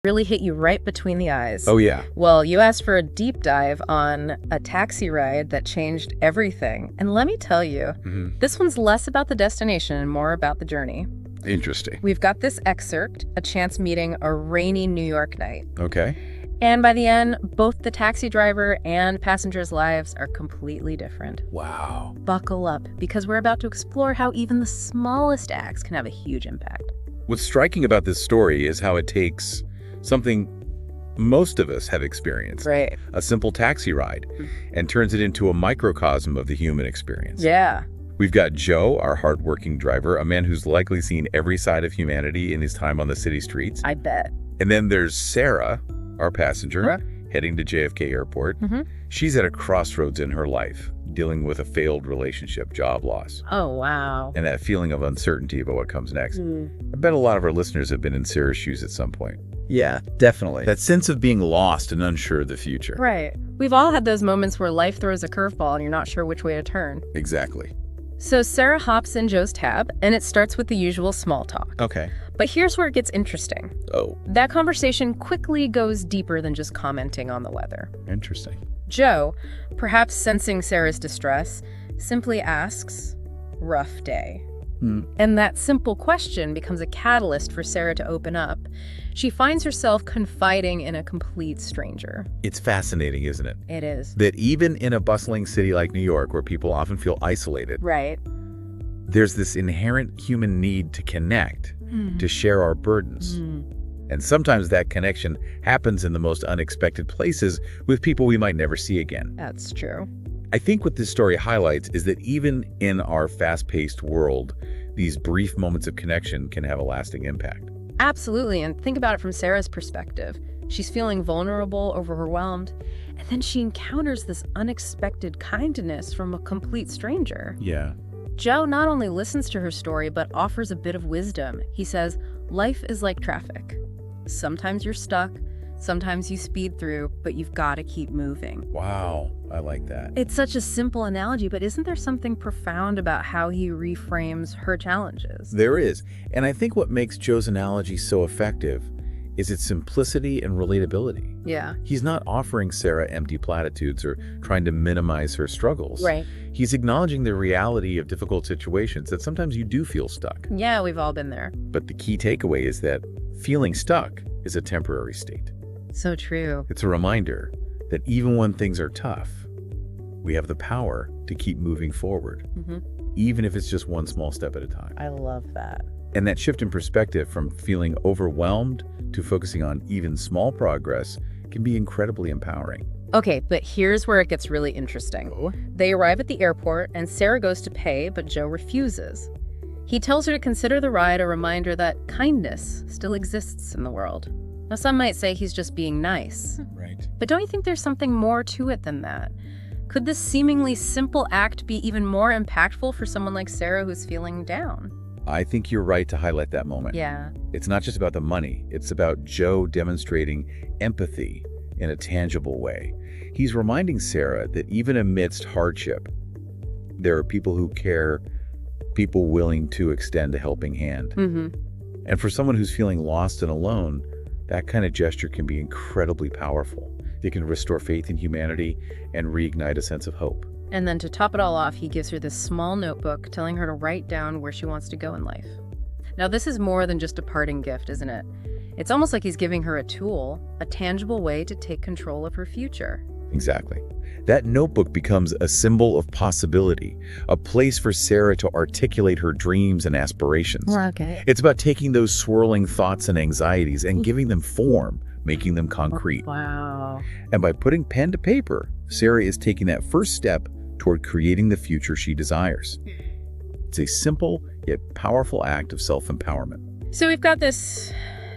really hit you right between the eyes. Oh, yeah. Well, you asked for a deep dive on a taxi ride that changed everything. And let me tell you, this one's less about the destination and more about the journey. Interesting. We've got this excerpt, a chance meeting a rainy New York night. Okay. And by the end, both the taxi driver and passengers' lives are completely different. Wow. Buckle up, because we're about to explore how even the smallest acts can have a huge impact. What's striking about this story is how it takes something most of us have experienced, Right. a simple taxi ride, and turns it into a microcosm of the human experience. Yeah. We've got Joe, our hardworking driver, a man who's likely seen every side of humanity in his time on the city streets. I bet. And then there's Sarah, our passenger, heading to JFK Airport. She's at a crossroads in her life, dealing with a failed relationship, job loss, Oh, wow. and that feeling of uncertainty about what comes next. I bet a lot of our listeners have been in Sarah's shoes at some point. Yeah, definitely. That sense of being lost and unsure of the future. Right. We've all had those moments where life throws a curveball and you're not sure which way to turn. Exactly. So Sarah hops in Joe's tab, and it starts with the usual small talk. Okay. But here's where it gets interesting. Oh, That conversation quickly goes deeper than just commenting on the weather. interesting. Joe, perhaps sensing Sarah's distress, simply asks, "Rough day?" And that simple question becomes a catalyst for Sarah to open up. She finds herself confiding in a complete stranger. It's fascinating, isn't it? It is. That even in a bustling city like New York, where people often feel isolated, Right. there's this inherent human need to connect, to share our burdens. And sometimes that connection happens in the most unexpected places with people we might never see again. That's true. I think what this story highlights is that even in our fast-paced world, these brief moments of connection can have a lasting impact. Absolutely, and think about it from Sarah's perspective. She's feeling vulnerable, overwhelmed, and then she encounters this unexpected kindness from a complete stranger. Yeah. Joe not only listens to her story, but offers a bit of wisdom. He says, life is like traffic. Sometimes you're stuck, sometimes you speed through, but you've got to keep moving. Wow, I like that. It's such a simple analogy, but isn't there something profound about how he reframes her challenges? There is. And I think what makes Joe's analogy so effective is its simplicity and relatability. Yeah. He's not offering Sarah empty platitudes or trying to minimize her struggles. Right. He's acknowledging the reality of difficult situations, that sometimes you do feel stuck. Yeah, we've all been there. But the key takeaway is that feeling stuck is a temporary state. So true. It's a reminder that even when things are tough, we have the power to keep moving forward, even if it's just one small step at a time. I love that. And that shift in perspective from feeling overwhelmed to focusing on even small progress can be incredibly empowering. Okay, but here's where it gets really interesting. Oh? They arrive at the airport, and Sarah goes to pay, but Joe refuses. He tells her to consider the ride a reminder that kindness still exists in the world. Now, some might say he's just being nice. Right. But don't you think there's something more to it than that? Could this seemingly simple act be even more impactful for someone like Sarah who's feeling down? I think you're right to highlight that moment. Yeah. It's not just about the money. It's about Joe demonstrating empathy in a tangible way. He's reminding Sarah that even amidst hardship, there are people who care, people willing to extend a helping hand. And for someone who's feeling lost and alone, that kind of gesture can be incredibly powerful. It can restore faith in humanity and reignite a sense of hope. And then to top it all off, he gives her this small notebook telling her to write down where she wants to go in life. Now, this is more than just a parting gift, isn't it? It's almost like he's giving her a tool, a tangible way to take control of her future. Exactly. That notebook becomes a symbol of possibility, a place for Sarah to articulate her dreams and aspirations. Okay. It's about taking those swirling thoughts and anxieties and giving them form, making them concrete. Wow. And by putting pen to paper, Sarah is taking that first step toward creating the future she desires. It's a simple yet powerful act of self-empowerment. So we've got this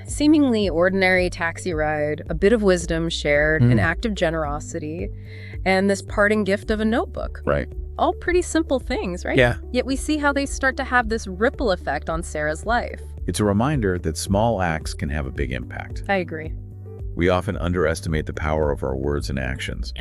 seemingly ordinary taxi ride, a bit of wisdom shared, an act of generosity, and this parting gift of a notebook. Right. All pretty simple things, right? Yeah. Yet we see how they start to have this ripple effect on Sarah's life. It's a reminder that small acts can have a big impact. I agree. We often underestimate the power of our words and actions.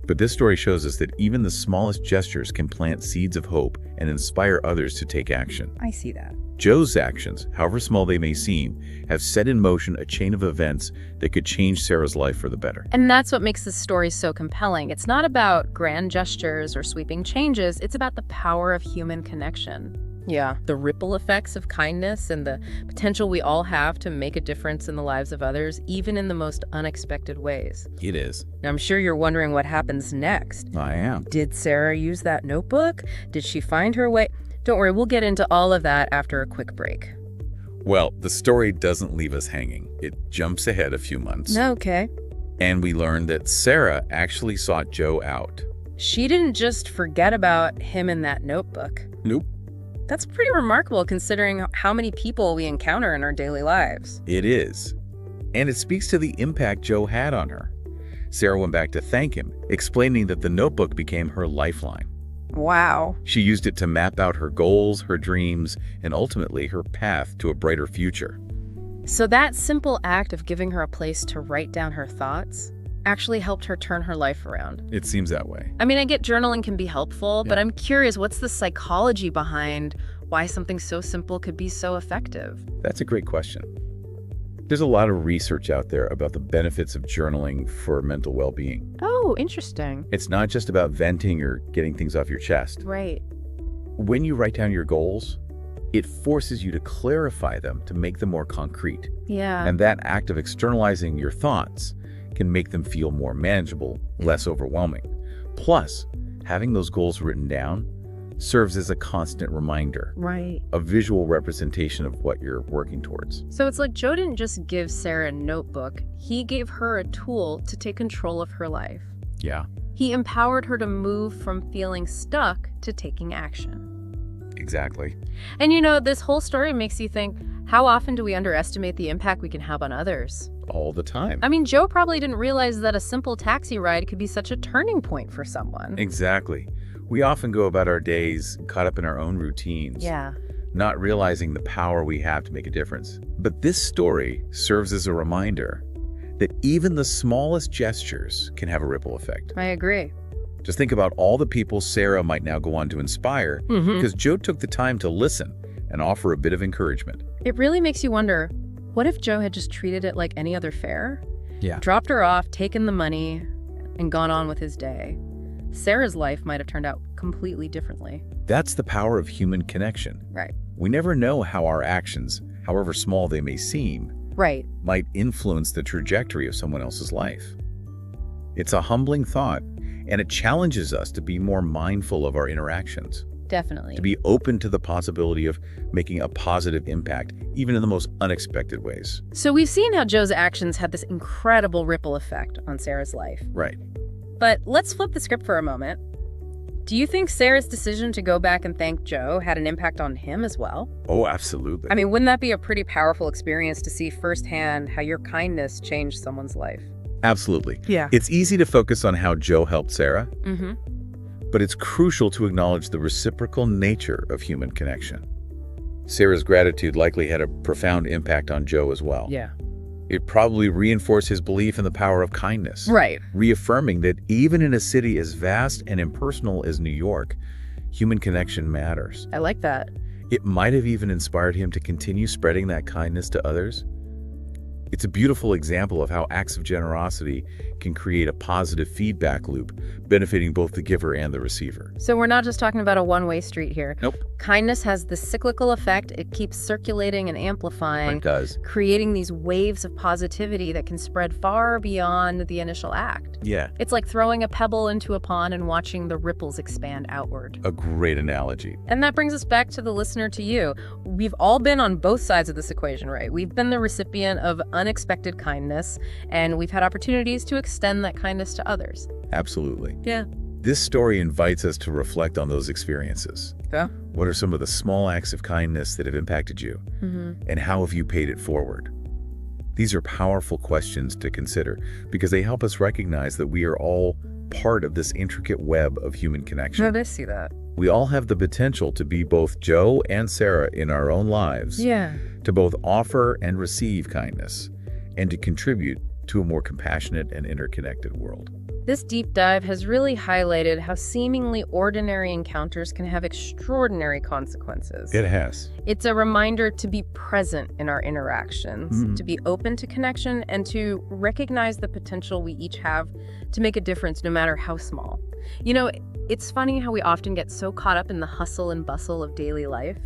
But this story shows us that even the smallest gestures can plant seeds of hope and inspire others to take action. I see that. Joe's actions, however small they may seem, have set in motion a chain of events that could change Sarah's life for the better. And that's what makes this story so compelling. It's not about grand gestures or sweeping changes. It's about the power of human connection. Yeah, the ripple effects of kindness and the potential we all have to make a difference in the lives of others, even in the most unexpected ways. It is. Now, I'm sure you're wondering what happens next. I am. Did Sarah use that notebook? Did she find her way? Don't worry, we'll get into all of that after a quick break. Well, the story doesn't leave us hanging. It jumps ahead a few months. Okay. And we learn that Sarah actually sought Joe out. She didn't just forget about him in that notebook. Nope. That's pretty remarkable considering how many people we encounter in our daily lives. It is. And it speaks to the impact Joe had on her. Sarah went back to thank him, explaining that the notebook became her lifeline. Wow. She used it to map out her goals, her dreams, and ultimately her path to a brighter future. So that simple act of giving her a place to write down her thoughts actually helped her turn her life around. It seems that way. I mean, I get journaling can be helpful, but I'm curious, what's the psychology behind why something so simple could be so effective? That's a great question. There's a lot of research out there about the benefits of journaling for mental well-being. Oh, interesting. It's not just about venting or getting things off your chest. Right. When you write down your goals, it forces you to clarify them to make them more concrete. Yeah. And that act of externalizing your thoughts can make them feel more manageable, less overwhelming. Plus, having those goals written down serves as a constant reminder, Right. a visual representation of what you're working towards. So it's like Joe didn't just give Sarah a notebook, he gave her a tool to take control of her life. Yeah, He empowered her to move from feeling stuck to taking action. exactly. And you know, this whole story makes you think, how often do we underestimate the impact we can have on others? All the time. I mean, Joe probably didn't realize that a simple taxi ride could be such a turning point for someone. Exactly. We often go about our days caught up in our own routines, Yeah. not realizing the power we have to make a difference. But this story serves as a reminder that even the smallest gestures can have a ripple effect. I agree. Just think about all the people Sarah might now go on to inspire because Joe took the time to listen and offer a bit of encouragement. It really makes you wonder, what if Joe had just treated it like any other fare? Yeah. Dropped her off, taken the money, and gone on with his day. Sarah's life might have turned out completely differently. That's the power of human connection. Right. We never know how our actions, however small they may seem, Right. might influence the trajectory of someone else's life. It's a humbling thought, and it challenges us to be more mindful of our interactions, Definitely. to be open to the possibility of making a positive impact, even in the most unexpected ways. So we've seen how Joe's actions had this incredible ripple effect on Sarah's life. Right. But let's flip the script for a moment. Do you think Sarah's decision to go back and thank Joe had an impact on him as well? Oh, absolutely. I mean, wouldn't that be a pretty powerful experience to see firsthand how your kindness changed someone's life? Absolutely. Yeah. It's easy to focus on how Joe helped Sarah, Mm-hmm. but it's crucial to acknowledge the reciprocal nature of human connection. Sarah's gratitude likely had a profound impact on Joe as well. Yeah. It probably reinforced his belief in the power of kindness, Right. reaffirming that even in a city as vast and impersonal as New York, human connection matters. I like that. It might have even inspired him to continue spreading that kindness to others. It's a beautiful example of how acts of generosity can create a positive feedback loop, benefiting both the giver and the receiver. So we're not just talking about a one-way street here. Nope. Kindness has this cyclical effect. It keeps circulating and amplifying, It does. creating these waves of positivity that can spread far beyond the initial act. Yeah, It's like throwing a pebble into a pond and watching the ripples expand outward. a great analogy. And that brings us back to the listener, to you. We've all been on both sides of this equation, right? We've been the recipient of unexpected kindness, and we've had opportunities to extend that kindness to others. Absolutely. Yeah. This story invites us to reflect on those experiences. Yeah. What are some of the small acts of kindness that have impacted you? And how have you paid it forward? These are powerful questions to consider because they help us recognize that we are all part of this intricate web of human connection. I see that. We all have the potential to be both Joe and Sarah in our own lives, Yeah. to both offer and receive kindness, and to contribute to a more compassionate and interconnected world. This deep dive has really highlighted how seemingly ordinary encounters can have extraordinary consequences. It has. It's a reminder to be present in our interactions, to be open to connection, and to recognize the potential we each have to make a difference, no matter how small. You know, it's funny how we often get so caught up in the hustle and bustle of daily life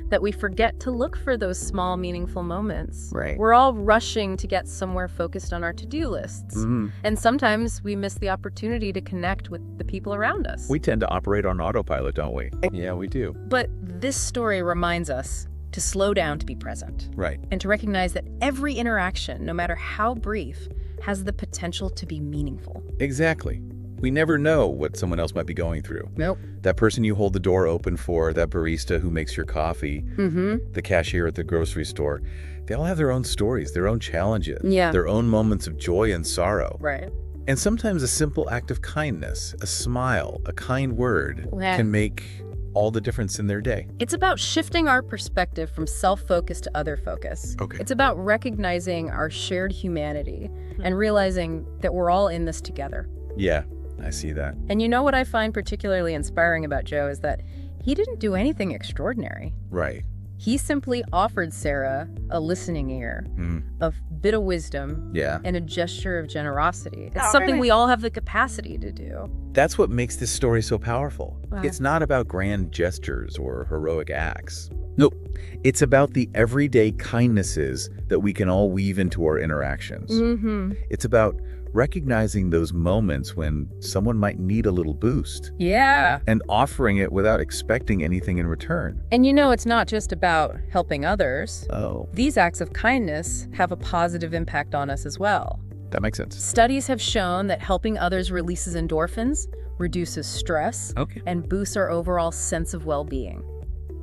that we forget to look for those small, meaningful moments. Right. We're all rushing to get somewhere focused on our to-do lists. And sometimes we miss the opportunity to connect with the people around us. We tend to operate on autopilot, don't we? Yeah, we do. But this story reminds us to slow down, to be present. Right. And to recognize that every interaction, no matter how brief, has the potential to be meaningful. Exactly. We never know what someone else might be going through. Nope. That person you hold the door open for, that barista who makes your coffee, the cashier at the grocery store, they all have their own stories, their own challenges, their own moments of joy and sorrow. Right. And sometimes a simple act of kindness, a smile, a kind word can make all the difference in their day. It's about shifting our perspective from self-focus to other-focus. Okay. It's about recognizing our shared humanity and realizing that we're all in this together. Yeah, I see that. And you know what I find particularly inspiring about Joe is that he didn't do anything extraordinary. Right. He simply offered Sarah a listening ear, a bit of wisdom, and a gesture of generosity. It's something we all have the capacity to do. That's what makes this story so powerful. Wow. It's not about grand gestures or heroic acts. Nope. It's about the everyday kindnesses that we can all weave into our interactions. It's about recognizing those moments when someone might need a little boost. Yeah. And offering it without expecting anything in return. And you know, it's not just about helping others. Oh. These acts of kindness have a positive impact on us as well. That makes sense. Studies have shown that helping others releases endorphins, reduces stress, and boosts our overall sense of well-being.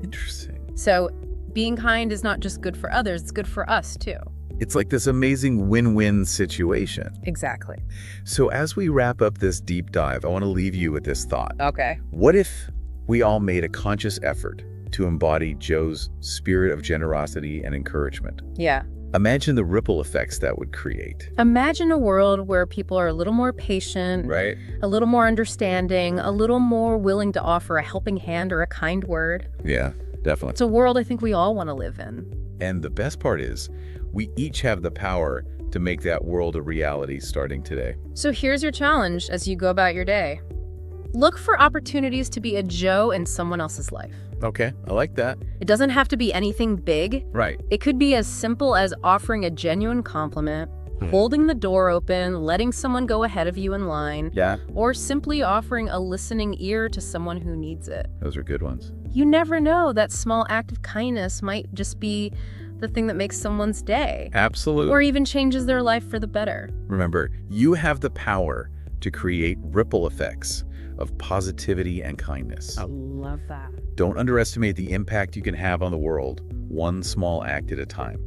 Interesting. So being kind is not just good for others, it's good for us too. It's like this amazing win-win situation. Exactly. So as we wrap up this deep dive, I want to leave you with this thought. Okay. What if we all made a conscious effort to embody Joe's spirit of generosity and encouragement? Yeah. Imagine the ripple effects that would create. Imagine a world where people are a little more patient, Right. a little more understanding, a little more willing to offer a helping hand or a kind word. Yeah, definitely. It's a world I think we all want to live in. And the best part is, we each have the power to make that world a reality starting today. So here's your challenge as you go about your day. Look for opportunities to be a Joe in someone else's life. Okay, I like that. It doesn't have to be anything big. Right. It could be as simple as offering a genuine compliment, holding the door open, letting someone go ahead of you in line, or simply offering a listening ear to someone who needs it. Those are good ones. You never know, that small act of kindness might just be the thing that makes someone's day. Absolutely. Or even changes their life for the better. Remember, you have the power to create ripple effects of positivity and kindness. I love that. Don't underestimate the impact you can have on the world, one small act at a time.